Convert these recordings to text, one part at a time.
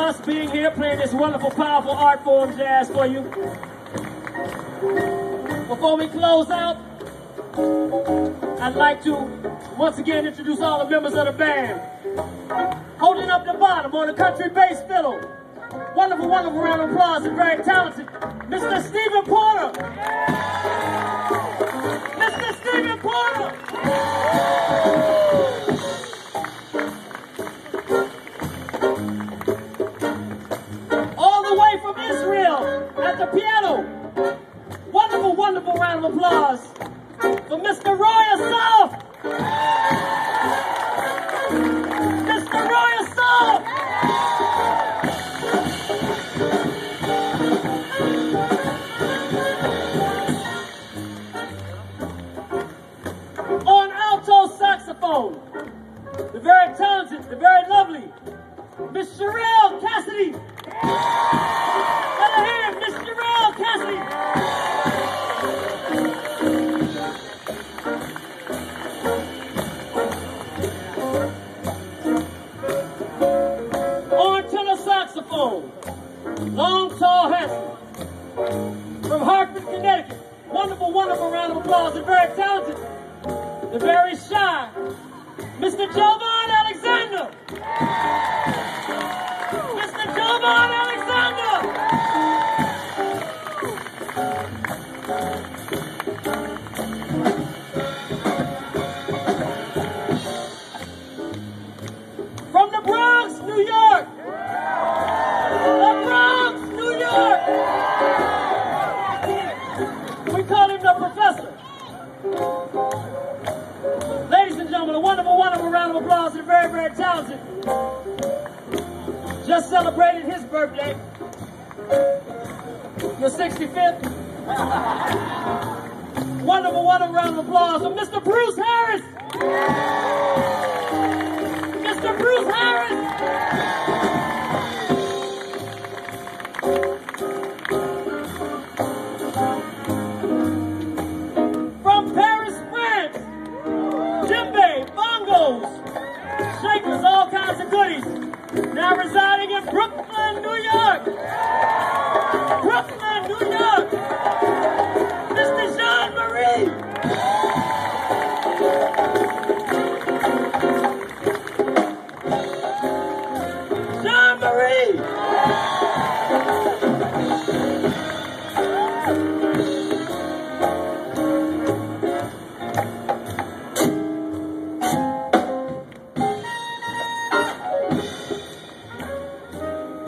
us being here, playing this wonderful, powerful art form jazz for you. Before we close out, I'd like to once again introduce all the members of the band. Holding up the bottom on the country bass fiddle, wonderful, wonderful round of applause and very talented, Mr. Stephen Porter. Mr. Stephen Porter. All the way from Israel at the piano. Wonderful, wonderful round of applause for Mr. Roy Asaf. Mr. Roy Asaf. On alto saxophone, the very talented, the very lovely Miss Sherelle Cassidy. Let her hear Miss Sherelle Cassidy. On tenor saxophone, long, tall, handsome, from Hartford, Connecticut. Wonderful, wonderful round of applause. And very talented, the very shy, Mr. Jovan Alexander. Mr. Jovan Alexander. From the Bronx, New York. The Bronx, New York. We call him the Professor. Ladies and gentlemen, a wonderful, wonderful round of applause and very, very talented. Just celebrated his birthday. Your 65th. Wonderful, wonderful round of applause for Mr. Bruce Harris. Mr. Bruce Harris. From Paris, France. Djembe, bongos, shakers, all kinds of goodies. Now residing in Brooklyn, New York. Brooklyn, New York. Mr. Jean-Marie. Jean-Marie.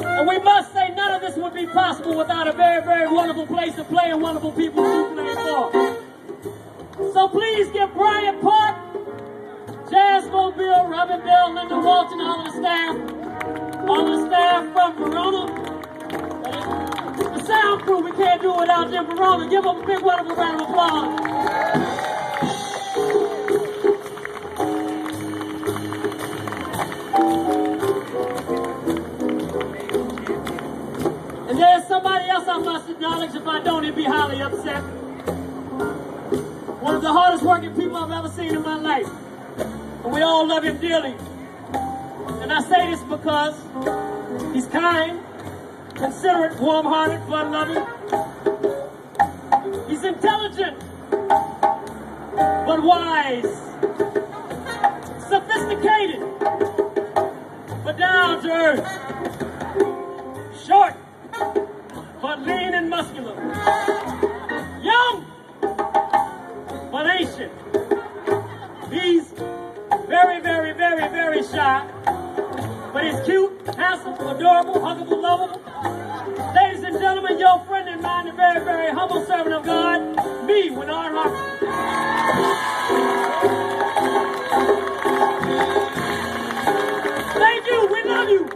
And we must say none of this would be possible without a very, very wonderful place to play and wonderful people to play for. So please give Bryant Park, Jazzmobile, Robin Bell, Linda Walton, all of the staff from Verona. The sound crew, we can't do it without them. Verona, give them a big, wonderful round of applause. And there's somebody else I must acknowledge. If I don't, he'd be highly upset. One of the hardest working people I've ever seen in my life. And we all love him dearly. And I say this because he's kind, considerate, warm-hearted, fun-loving. He's intelligent, but wise. Sophisticated, but down to earth. Short, but lean and muscular. Young, but ancient. He's very, very, very, very shy. But he's cute, handsome, adorable, huggable, lovable. Ladies and gentlemen, your friend and mine, the very, very humble servant of God, me, Winard Harper. Thank you, we love you.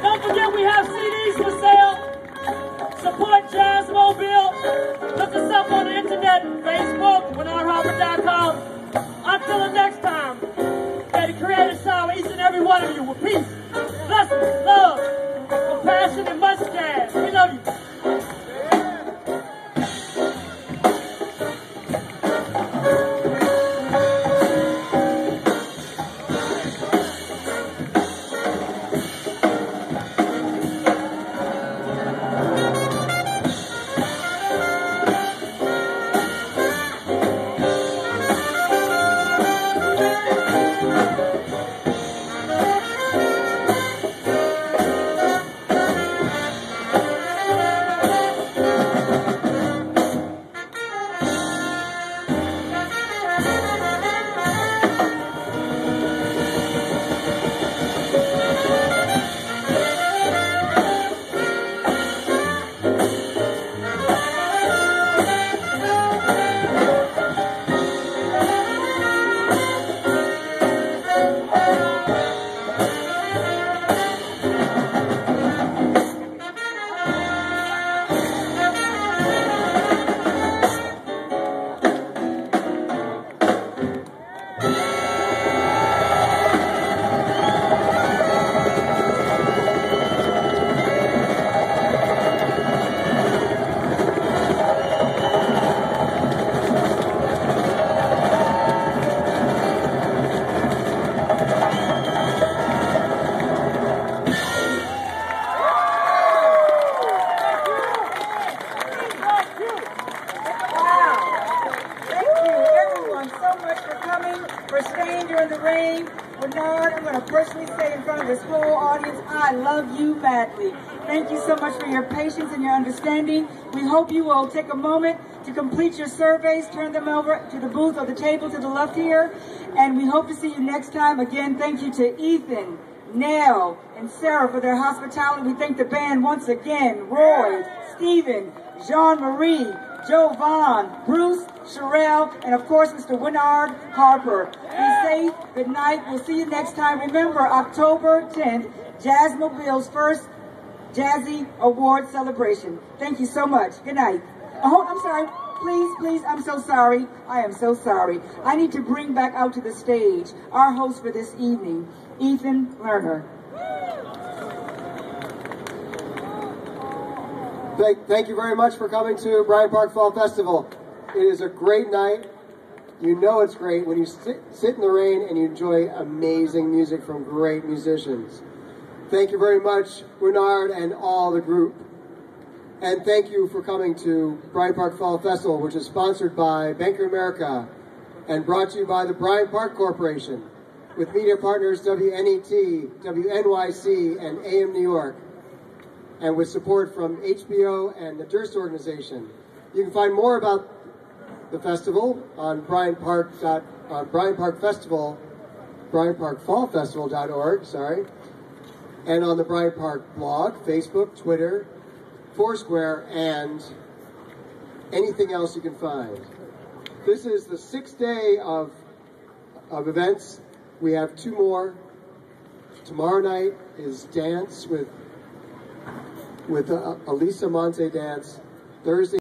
Don't forget we have CDs for sale. Support Jazzmobile. Look us up on the internet, Facebook, WinardHarper.com. Until the next time, may the Creator shower each and every one of you with peace, blessings, love, compassion, and much jazz. We love you. Winard, I'm going to personally say in front of this whole audience, I love you madly. Thank you so much for your patience and your understanding. We hope you will take a moment to complete your surveys, turn them over to the booth or the table to the left here, and we hope to see you next time. Again, thank you to Ethan, Nell, and Sarah for their hospitality. We thank the band once again, Roy, Stephen, Jean-Marie, Jovan, Bruce, Sherelle, and of course, Mr. Winard Harper. Be safe. Good night. We'll see you next time. Remember, October 10th, Jazzmobile's first Jazzy Award celebration. Thank you so much. Good night. Oh, I'm sorry. Please, I'm so sorry. I am so sorry. I need to bring back out to the stage our host for this evening, Ethan Lerner. Thank you very much for coming to Bryant Park Fall Festival. It is a great night. You know it's great when you sit in the rain and you enjoy amazing music from great musicians. Thank you very much, Winard and all the group. And thank you for coming to Bryant Park Fall Festival, which is sponsored by Bank of America and brought to you by the Bryant Park Corporation, with media partners WNET, WNYC, and AM New York, and with support from HBO and the Durst Organization. You can find more about the festival on BryantParkFallFestival.org, and on the Bryant Park blog, Facebook, Twitter, Foursquare, and anything else you can find. This is the 6th day of events. We have 2 more. Tomorrow night is dance with Elisa Monte dance. Thursday